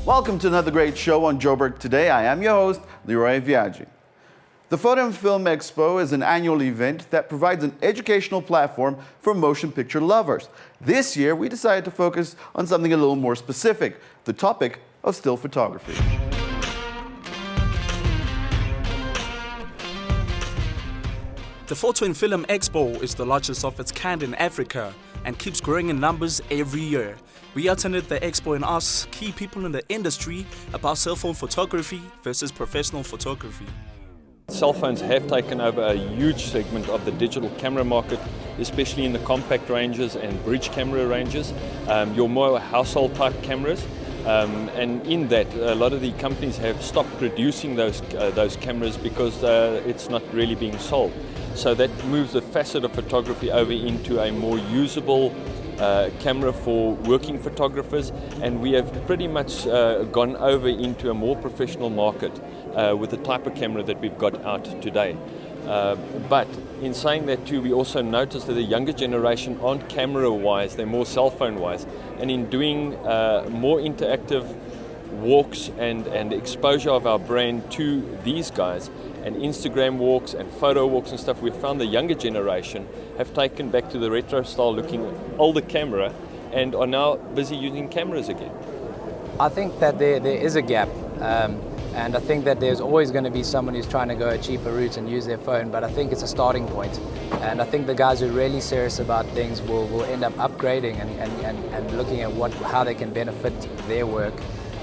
Welcome to another great show on Joburg Today. I am your host, Leroy Viaggi. The Photo and Film Expo is an annual event that provides an educational platform for motion picture lovers. This year, we decided to focus on something a little more specific, the topic of still photography. The Photo and Film Expo is the largest of its kind in Africa and keeps growing in numbers every year. We attended the expo and asked key people in the industry about cell phone photography versus professional photography. Cell phones have taken over a huge segment of the digital camera market, especially in the compact ranges and bridge camera ranges, your more household type cameras. And in that, a lot of the companies have stopped producing those cameras because it's not really being sold. So that moves the facet of photography over into a more usable camera for working photographers, and we have pretty much gone over into a more professional market with the type of camera that we've got out today. But in saying that too, we also noticed that the younger generation aren't camera-wise, they're more cell phone-wise. And in doing more interactive walks and exposure of our brand to these guys, and Instagram walks and photo walks and stuff, we've found the younger generation have taken back to the retro style looking older camera and are now busy using cameras again. I think that there is a gap. And I think that there's always going to be someone who's trying to go a cheaper route and use their phone, but I think it's a starting point. And I think the guys who are really serious about things will end up upgrading and looking at how they can benefit their work.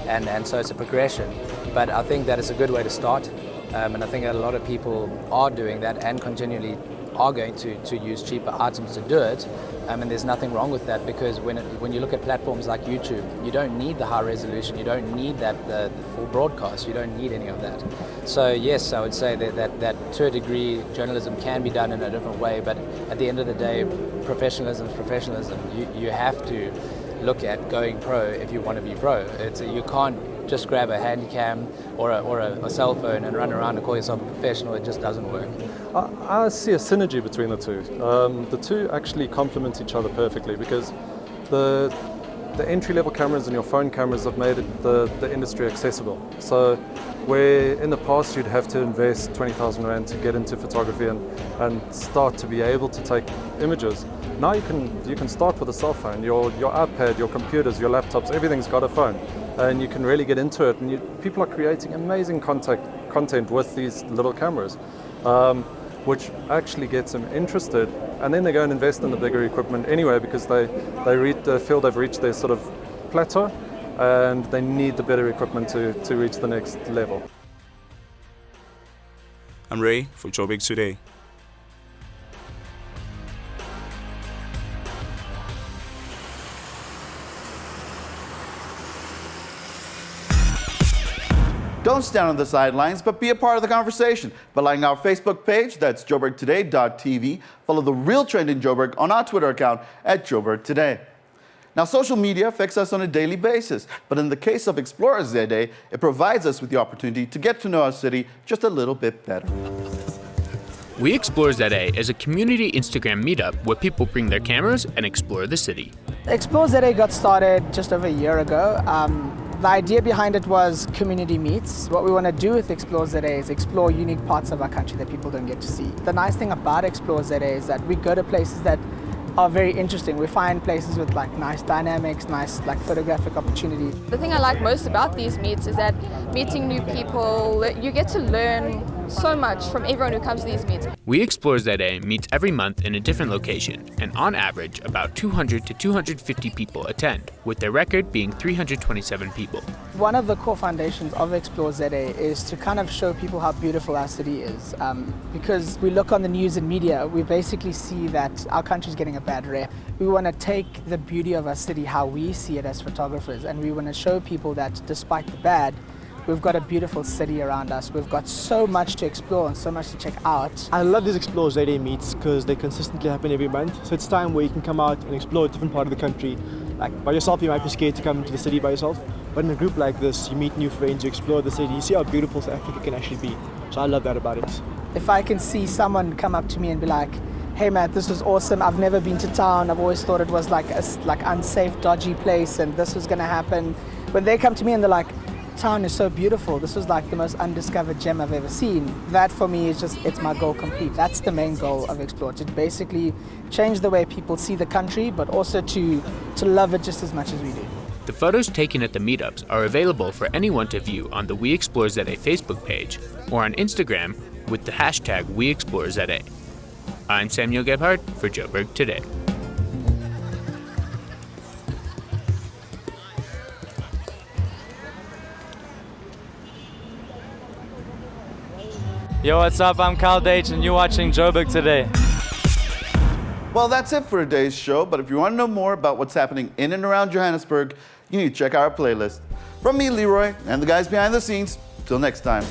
And so it's a progression. But I think that it's a good way to start. And I think that a lot of people are doing that and continually are going to use cheaper items to do it. And there's nothing wrong with that, because when you look at platforms like YouTube, you don't need the high resolution, you don't need the full broadcast, you don't need any of that. So yes, I would say that to a degree journalism can be done in a different way, but at the end of the day, professionalism is professionalism. You have to look at going pro if you want to be pro. You can't just grab a handy cam or a cell phone and run around and call yourself a professional. It just doesn't work. I see a synergy between the two. The two actually complement each other perfectly, because the entry-level cameras and your phone cameras have made the industry accessible. So where in the past you'd have to invest 20,000 Rand to get into photography and start to be able to take images, now you can start with a cell phone. Your iPad, your computers, your laptops, everything's got a phone, and you can really get into it. And people are creating amazing content with these little cameras, which actually gets them interested, and then they go and invest in the bigger equipment anyway, because they feel they've reached their sort of plateau and they need the better equipment to reach the next level. I'm Ray for Joburg Today. Don't stand on the sidelines, but be a part of the conversation by liking our Facebook page, that's joburgtoday.tv. Follow the real trend in Joburg on our Twitter account at Joburg Today. Now, social media affects us on a daily basis, but in the case of ExploreZA, it provides us with the opportunity to get to know our city just a little bit better. ExploreZA is a community Instagram meetup where people bring their cameras and explore the city. ExploreZA got started just over a year ago. The idea behind it was community meets. What we want to do with ExploreZA is explore unique parts of our country that people don't get to see. The nice thing about ExploreZA is that we go to places that are very interesting. We find places with nice dynamics, nice photographic opportunities. The thing I like most about these meets is that meeting new people, you get to learn so much from everyone who comes to these meets. ExploreZA meets every month in a different location, and on average about 200 to 250 people attend, with their record being 327 people. One of the core foundations of ExploreZA is to kind of show people how beautiful our city is. Because we look on the news and media, we basically see that our country is getting a bad rep. We want to take the beauty of our city, how we see it as photographers, and we want to show people that despite the bad, we've got a beautiful city around us. We've got so much to explore and so much to check out. I love these ExploreZA meets because they consistently happen every month. So it's time where you can come out and explore a different part of the country. Like by yourself, you might be scared to come to the city by yourself. But in a group like this, you meet new friends, you explore the city, you see how beautiful South Africa can actually be. So I love that about it. If I can see someone come up to me and be like, hey Matt, this was awesome. I've never been to town. I've always thought it was like a unsafe, dodgy place, and this was going to happen. When they come to me and they're like, town is so beautiful. This was like the most undiscovered gem I've ever seen. That for me is it's my goal complete. That's the main goal of Explore, to basically change the way people see the country, but also to love it just as much as we do. The photos taken at the meetups are available for anyone to view on the WeExploreZA Facebook page or on Instagram with the hashtag WeExploreZA. I'm Samuel Gebhardt for Joburg Today. Yo, what's up? I'm Kyle Dage and you're watching Joburg Today. Well, that's it for today's show, but if you want to know more about what's happening in and around Johannesburg, you need to check out our playlist. From me, Leroy, and the guys behind the scenes, till next time.